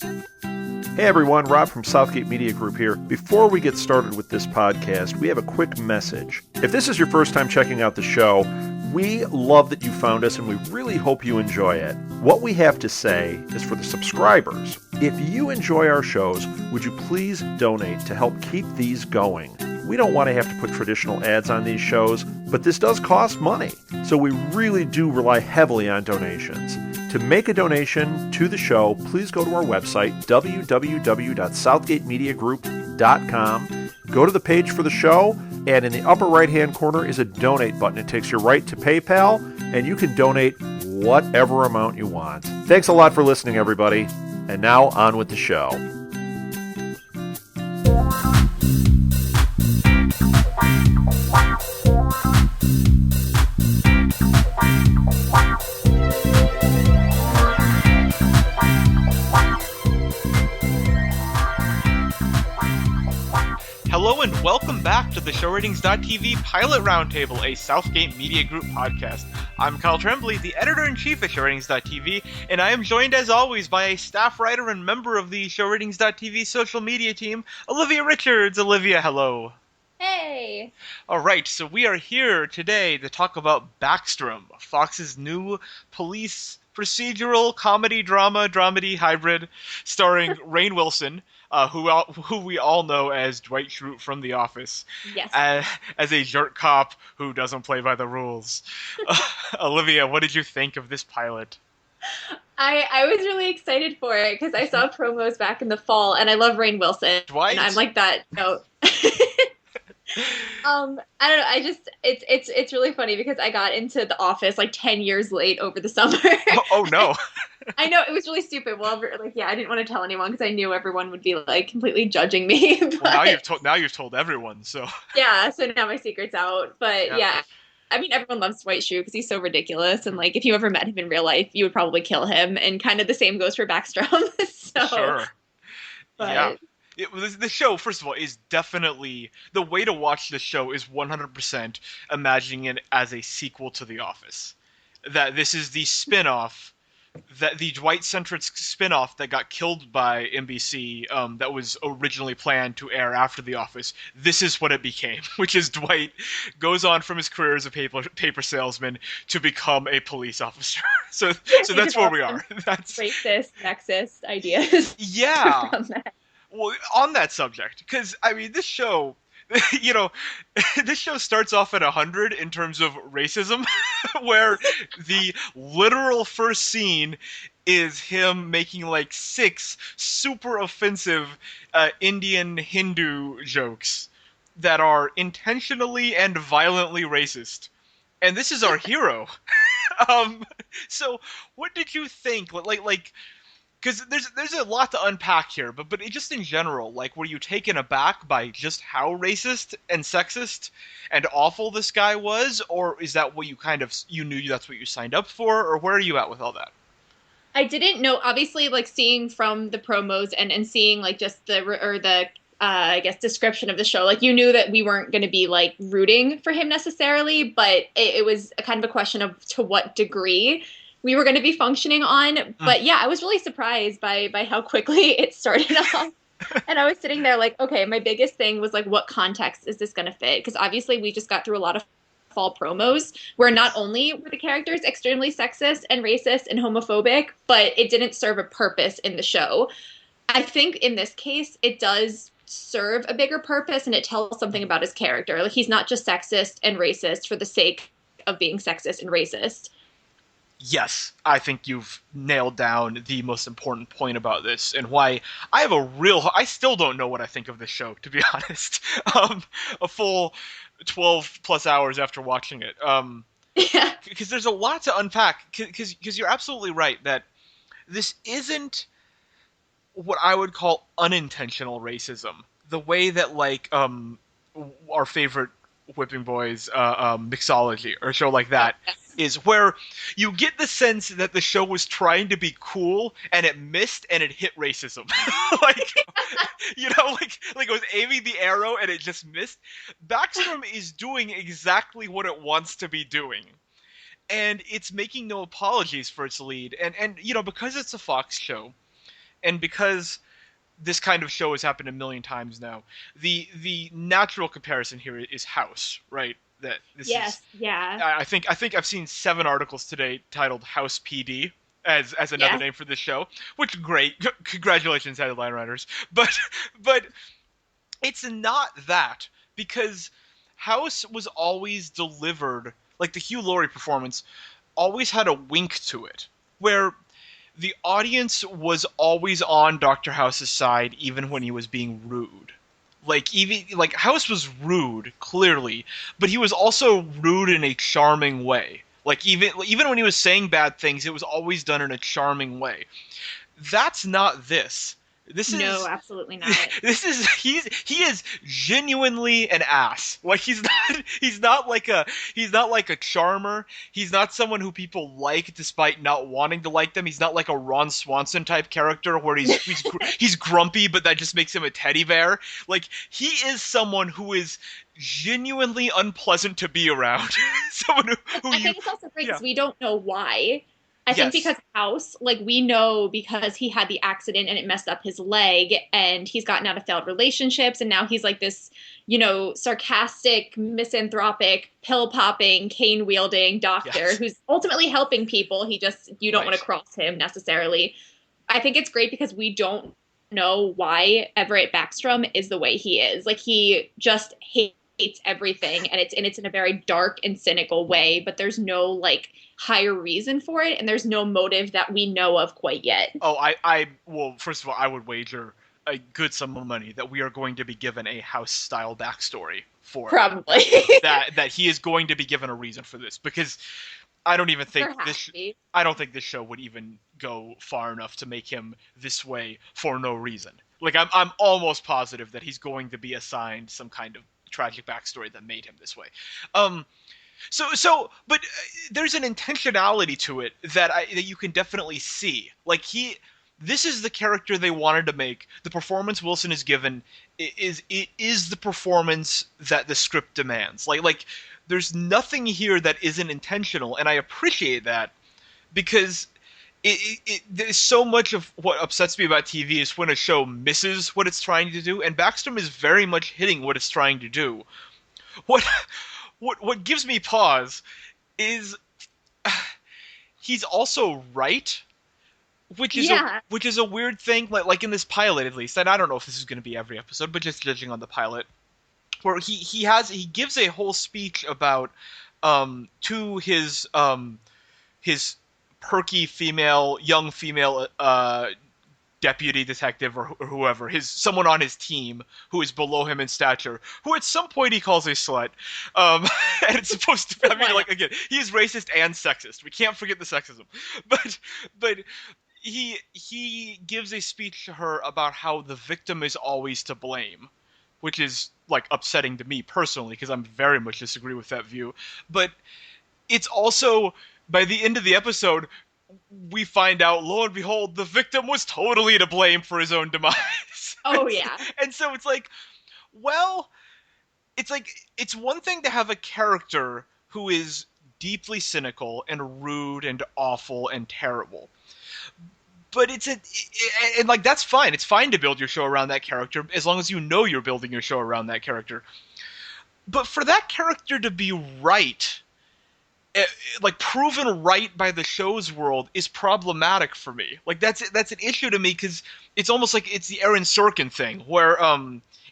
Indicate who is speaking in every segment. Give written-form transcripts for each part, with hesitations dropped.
Speaker 1: Hey everyone, Rob from Southgate Media Group here. Before we get started with this podcast, we have a quick message. If this is your first time checking out the show, we love that you found us and we really hope you enjoy it. What we have to say is for the subscribers. If you enjoy our shows, would you please donate to help keep these going? We don't want to have to put traditional ads on these shows, but this does cost money. So we really do rely heavily on donations. To make a donation to the show, please go to our website, www.southgatemediagroup.com. Go to the page for the show, and in the upper right-hand corner is a donate button. It takes you right to PayPal, and you can donate whatever amount you want. Thanks a lot for listening, everybody. And now on with the show.
Speaker 2: Hello and welcome back to the ShowRatings.tv Pilot Roundtable, a Southgate Media Group podcast. I'm Kyle Tremblay, the editor-in-chief at ShowRatings.tv, and I am joined as always by a staff writer and member of the ShowRatings.tv social media team, Olivia Richards. Olivia, hello.
Speaker 3: Hey!
Speaker 2: Alright, so we are here today to talk about Backstrom, Fox's new police procedural comedy dramedy hybrid starring Rainn Wilson, who we all know as Dwight Schrute from The Office.
Speaker 3: Yes.
Speaker 2: As a jerk cop who doesn't play by the rules. Olivia, what did you think of this pilot?
Speaker 3: I was really excited for it because I saw promos back in the fall, and I love Rainn Wilson.
Speaker 2: Dwight?
Speaker 3: And I'm like that. No. I don't know. It's really funny because I got into The Office like 10 years late over the summer.
Speaker 2: Oh no.
Speaker 3: I know, it was really stupid. Well, like, yeah, I didn't want to tell anyone because I knew everyone would be like completely judging me. But,
Speaker 2: Well, now you've told everyone, so.
Speaker 3: Yeah, so now my secret's out. But yeah. I mean, everyone loves Dwight Schrute because he's so ridiculous. And, like, if you ever met him in real life, you would probably kill him. And kind of the same goes for Backstrom. So,
Speaker 2: sure.
Speaker 3: But,
Speaker 2: yeah. The show, first of all, is definitely... The way to watch the show is 100% imagining it as a sequel to The Office. That this is the spin-off... That the Dwight-centric spin-off that got killed by NBC, that was originally planned to air after The Office, this is what it became, which is Dwight goes on from his career as a paper salesman to become a police officer. So that's where we are. That's
Speaker 3: racist, sexist ideas.
Speaker 2: Yeah.
Speaker 3: From that.
Speaker 2: Well, on that subject, because, I mean, this show... this show starts off at 100 in terms of racism, where the literal first scene is him making like 6 super offensive Indian Hindu jokes that are intentionally and violently racist. And this is our hero. So what did you think? Like, because there's a lot to unpack here, but just in general, like, were you taken aback by just how racist and sexist and awful this guy was, or is that what you knew that's what you signed up for, or where are you at with all that?
Speaker 3: I didn't know, obviously, like, seeing from the promos and seeing, like, just the I guess, description of the show, like, you knew that we weren't going to be, like, rooting for him necessarily, but it was a kind of a question of to what degree we were going to be functioning on. But yeah, I was really surprised by how quickly it started off. And I was sitting there like, okay, my biggest thing was like, what context is this going to fit? Because obviously we just got through a lot of fall promos where not only were the characters extremely sexist and racist and homophobic, but it didn't serve a purpose in the show. I think in this case, it does serve a bigger purpose and it tells something about his character. Like, he's not just sexist and racist for the sake of being sexist and racist.
Speaker 2: Yes, I think you've nailed down the most important point about this, and why I still don't know what I think of this show, to be honest. A full 12 plus hours after watching it.
Speaker 3: Yeah.
Speaker 2: Because there's a lot to unpack, because you're absolutely right that this isn't what I would call unintentional racism. The way that, like, our favorite Whipping Boys mixology or a show like that is where you get the sense that the show was trying to be cool and it missed and it hit racism. Like, like it was aiming the arrow and it just missed. Backstrom is doing exactly what it wants to be doing. And it's making no apologies for its lead. And because it's a Fox show, and because this kind of show has happened a million times now, the natural comparison here is House, right? That this is.
Speaker 3: Yes, yeah,
Speaker 2: I think I've seen 7 articles today titled House PD as another
Speaker 3: yes.
Speaker 2: name for this show, which great. Congratulations, headline writers. But it's not that, because House was always delivered, like the Hugh Laurie performance always had a wink to it, where the audience was always on Dr. House's side even when he was being rude. Like House was rude, clearly, but he was also rude in a charming way. Like even when he was saying bad things, it was always done in a charming way. That's not this. This
Speaker 3: No,
Speaker 2: is
Speaker 3: absolutely not.
Speaker 2: he is genuinely an ass. Like he's not like a charmer. He's not someone who people like despite not wanting to like them. He's not like a Ron Swanson type character where he's grumpy, but that just makes him a teddy bear. Like he is someone who is genuinely unpleasant to be around. Someone who
Speaker 3: I
Speaker 2: you
Speaker 3: think it's also great
Speaker 2: yeah.
Speaker 3: because we don't know why. I think
Speaker 2: Yes.
Speaker 3: because House, like we know because he had the accident and it messed up his leg and he's gotten out of failed relationships and now he's like this, sarcastic, misanthropic, pill popping, cane wielding doctor
Speaker 2: Yes.
Speaker 3: who's ultimately helping people. You don't want
Speaker 2: Right.
Speaker 3: to cross him necessarily. I think it's great because we don't know why Everett Backstrom is the way he is. Like he just hates everything and it's in a very dark and cynical way, but there's no like higher reason for it and there's no motive that we know of quite yet.
Speaker 2: Oh, well, first of all, I would wager a good sum of money that we are going to be given a House style backstory for it.
Speaker 3: Probably.
Speaker 2: That he is going to be given a reason for this, because I don't even think
Speaker 3: There has
Speaker 2: this
Speaker 3: to be.
Speaker 2: I don't think this show would even go far enough to make him this way for no reason. Like I'm almost positive that he's going to be assigned some kind of tragic backstory that made him this way. Um but there's an intentionality to it that you can definitely see. Like this is the character they wanted to make. The performance Wilson is given is the performance that the script demands. Like there's nothing here that isn't intentional, and I appreciate that, because there's so much of what upsets me about TV is when a show misses what it's trying to do, and Backstrom is very much hitting what it's trying to do. What what gives me pause is he's also right,
Speaker 3: Yeah.
Speaker 2: which is a weird thing. Like in this pilot, at least, and I don't know if this is going to be every episode, but just judging on the pilot, where he gives a whole speech about to his perky young female deputy detective or whoever, someone on his team who is below him in stature, who at some point he calls a slut, and it's supposed to. I mean, like again, he is racist and sexist. We can't forget the sexism, but he gives a speech to her about how the victim is always to blame, which is like upsetting to me personally because I'm very much disagree with that view. But it's also, by the end of the episode, we find out, lo and behold, the victim was totally to blame for his own demise.
Speaker 3: Oh yeah.
Speaker 2: And so it's like, well, it's one thing to have a character who is deeply cynical and rude and awful and terrible. But and like that's fine. It's fine to build your show around that character as long as you know you're building your show around that character. But for that character to be right, like proven right by the show's world, is problematic for me. Like that's an issue to me because it's almost like it's the Aaron Sorkin thing where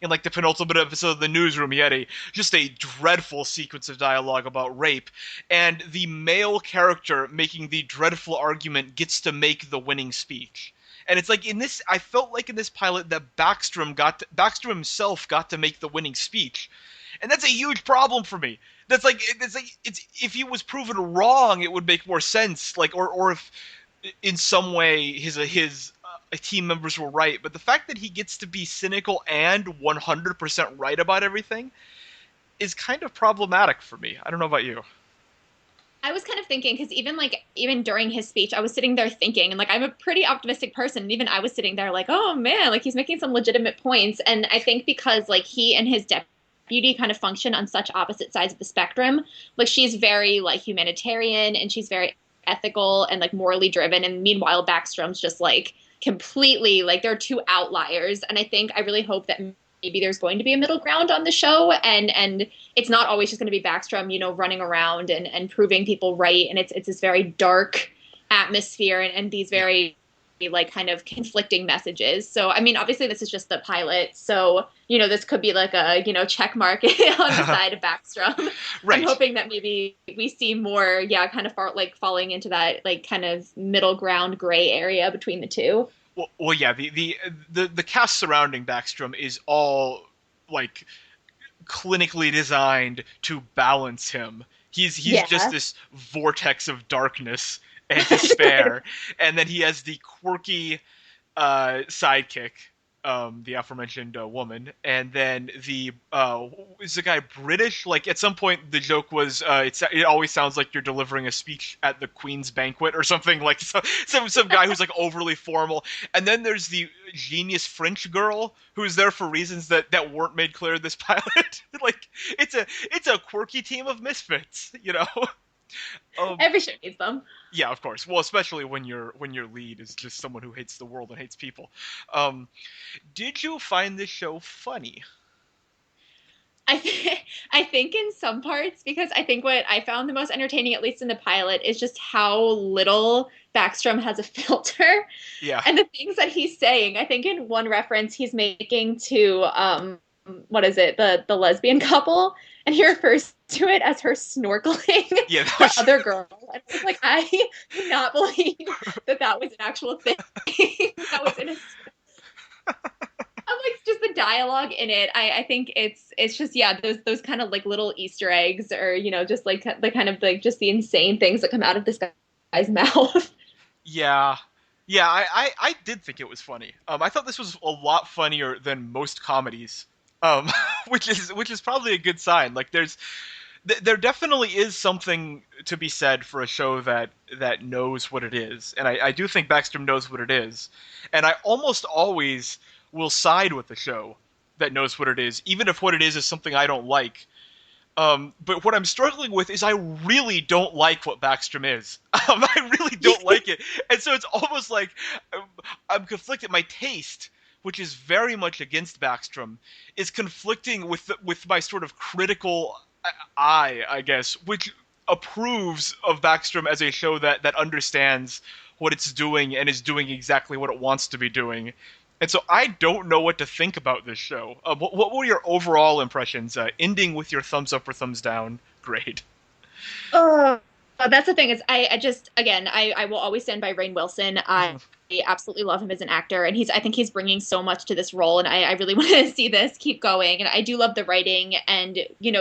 Speaker 2: in like the penultimate episode of The Newsroom he had just a dreadful sequence of dialogue about rape, and the male character making the dreadful argument gets to make the winning speech. And it's like I felt like in this pilot that Backstrom himself got to make the winning speech, and that's a huge problem for me. That's like it's if he was proven wrong, it would make more sense. Like or if in some way his team members were right, but the fact that he gets to be cynical and 100% right about everything is kind of problematic for me. I don't know about you.
Speaker 3: I was kind of thinking because even during his speech, I was sitting there thinking, and like I'm a pretty optimistic person, and even I was sitting there like, oh man, like he's making some legitimate points, and I think because like he and his deputy kind of function on such opposite sides of the spectrum. Like she's very like humanitarian and she's very ethical and like morally driven, and meanwhile Backstrom's just like completely like they're two outliers. And I really hope that maybe there's going to be a middle ground on the show, and it's not always just going to be Backstrom, running around and proving people right. And it's this very dark atmosphere and these very like kind of conflicting messages. So I mean, obviously this is just the pilot, so this could be like a check mark on the side of Backstrom.
Speaker 2: Right.
Speaker 3: I'm hoping that maybe we see more, kind of falling into that like kind of middle ground gray area between the two.
Speaker 2: Well, yeah. The cast surrounding Backstrom is all like clinically designed to balance him. He's just this vortex of darkness and despair, and then he has the quirky sidekick, the aforementioned woman, and then is the guy British? Like at some point, the joke was it always sounds like you're delivering a speech at the Queen's banquet or something, like some guy who's like overly formal, and then there's the genius French girl who's there for reasons that weren't made clear in this pilot. Like it's a quirky team of misfits,
Speaker 3: Every show needs them.
Speaker 2: Yeah, of course. Well, especially when your lead is just someone who hates the world and hates people. Did you find this show funny?
Speaker 3: I think in some parts, because I think what I found the most entertaining, at least in the pilot, is just how little Backstrom has a filter.
Speaker 2: Yeah.
Speaker 3: And the things that he's saying. I think in one reference he's making to what is it, the lesbian couple, and he refers to it as her snorkeling.
Speaker 2: Yeah,
Speaker 3: the other girl. And I was like, I do not believe that was an actual thing. That was in a like just the dialogue in it. I think it's just those kind of like little Easter eggs, or just like the kind of like just the insane things that come out of this guy's mouth.
Speaker 2: Yeah. I did think it was funny. I thought this was a lot funnier than most comedies. Which is probably a good sign. Like there definitely is something to be said for a show that knows what it is, and I do think Backstrom knows what it is, and I almost always will side with the show that knows what it is, even if what it is something I don't like. But what I'm struggling with is I really don't like what Backstrom is. I really don't like it, and so it's almost like I'm conflicted. My taste, which is very much against Backstrom, is conflicting with my sort of critical eye, I guess, which approves of Backstrom as a show that understands what it's doing and is doing exactly what it wants to be doing. And so I don't know what to think about this show. What were your overall impressions, ending with your thumbs up or thumbs down grade?
Speaker 3: That's the thing, is I will always stand by Rainn Wilson. I absolutely love him as an actor, and I think he's bringing so much to this role, and I really want to see this keep going. And I do love the writing, and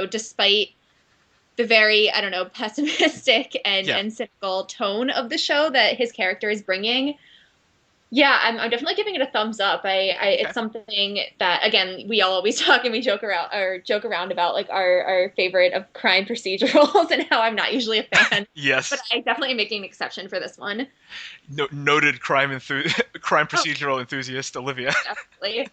Speaker 3: despite the very, I don't know, pessimistic and cynical tone of the show that his character is bringing, I'm definitely giving it a thumbs up. It's something that, again, we all always talk and we joke around about like our favorite of crime procedurals and how I'm not usually a fan.
Speaker 2: Yes,
Speaker 3: but I definitely am making an exception for this one.
Speaker 2: Noted crime procedural enthusiast Olivia.
Speaker 3: Definitely.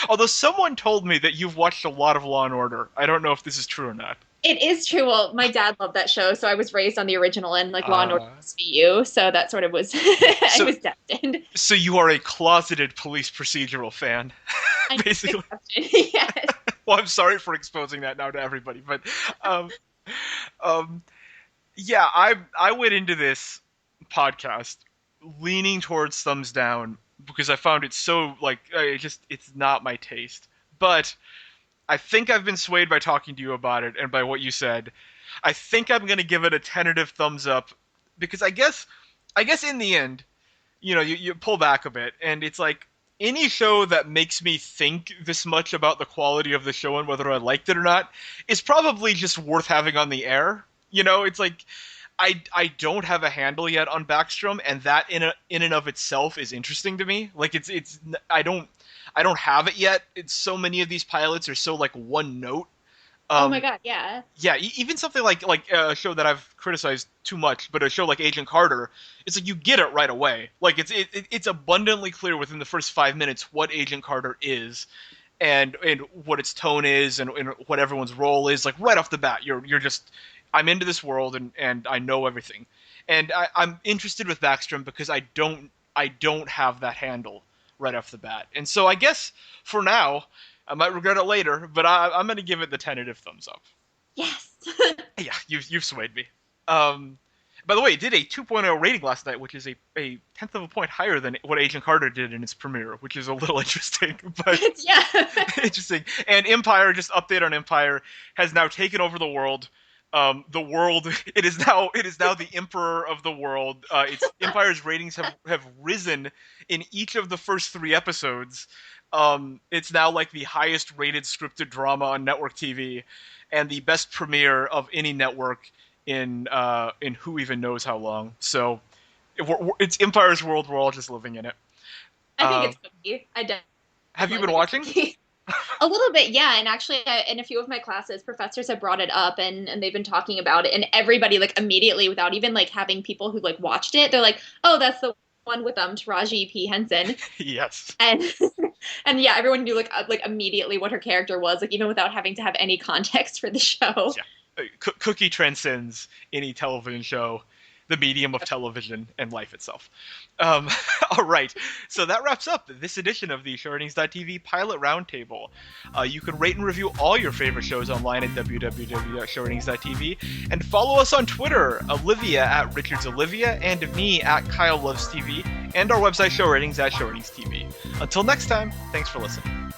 Speaker 2: Although someone told me that you've watched a lot of Law and Order. I don't know if this is true or not.
Speaker 3: It is true. Well, my dad loved that show, so I was raised on the original and like Law and Order SVU, so that sort of was I was destined.
Speaker 2: So you are a closeted police procedural fan, basically.
Speaker 3: Yes.
Speaker 2: Well, I'm sorry for exposing that now to everybody, but I went into this podcast leaning towards thumbs down because I found it so like it's not my taste. But I think I've been swayed by talking to you about it and by what you said. I think I'm going to give it a tentative thumbs up because I guess in the end, you pull back a bit and it's like any show that makes me think this much about the quality of the show and whether I liked it or not is probably just worth having on the air. It's like I don't have a handle yet on Backstrom, and that in and of itself is interesting to me. Like it's I don't have it yet. It's so many of these pilots are so like one note.
Speaker 3: Oh my god, yeah.
Speaker 2: Yeah, even something like a show that I've criticized too much, but a show like Agent Carter, it's like you get it right away. Like it's abundantly clear within the first 5 minutes what Agent Carter is, and what its tone is, and what everyone's role is. Like right off the bat, you're just I'm into this world and I know everything, and I'm interested with Backstrom because I don't I don't have that handle right off the bat. And so I guess for now, I might regret it later, but I'm going to give it the tentative thumbs up.
Speaker 3: Yes.
Speaker 2: Yeah, you've swayed me. By the way, it did a 2.0 rating last night, which is a tenth of a point higher than what Agent Carter did in its premiere, which is a little interesting. But
Speaker 3: Yeah.
Speaker 2: interesting. And Empire, just update on Empire, has now taken over the world. The world, it is now the emperor of the world. Empire's ratings have risen in each of the first 3 episodes. It's now like the highest rated scripted drama on network TV, and the best premiere of any network in who even knows how long. So it's Empire's world. We're all just living in it.
Speaker 3: I think it's cookie.
Speaker 2: Have you been watching?
Speaker 3: A little bit, yeah. And actually, in a few of my classes, professors have brought it up, and they've been talking about it. And everybody, like, immediately, without even like having people who like watched it, they're like, "Oh, that's the one with Taraji P. Henson."
Speaker 2: Yes.
Speaker 3: And and yeah, everyone knew like immediately what her character was, like even without having to have any context for the show.
Speaker 2: Yeah. Cookie transcends any television show, the medium of television, and life itself. All right, so that wraps up this edition of the ShowRatings.tv Pilot Roundtable. You can rate and review all your favorite shows online at www.showratings.tv, and follow us on Twitter, Olivia at RichardsOlivia, and me at KyleLovesTV, and our website ShowRatings at ShowRatingsTV. Until next time, thanks for listening.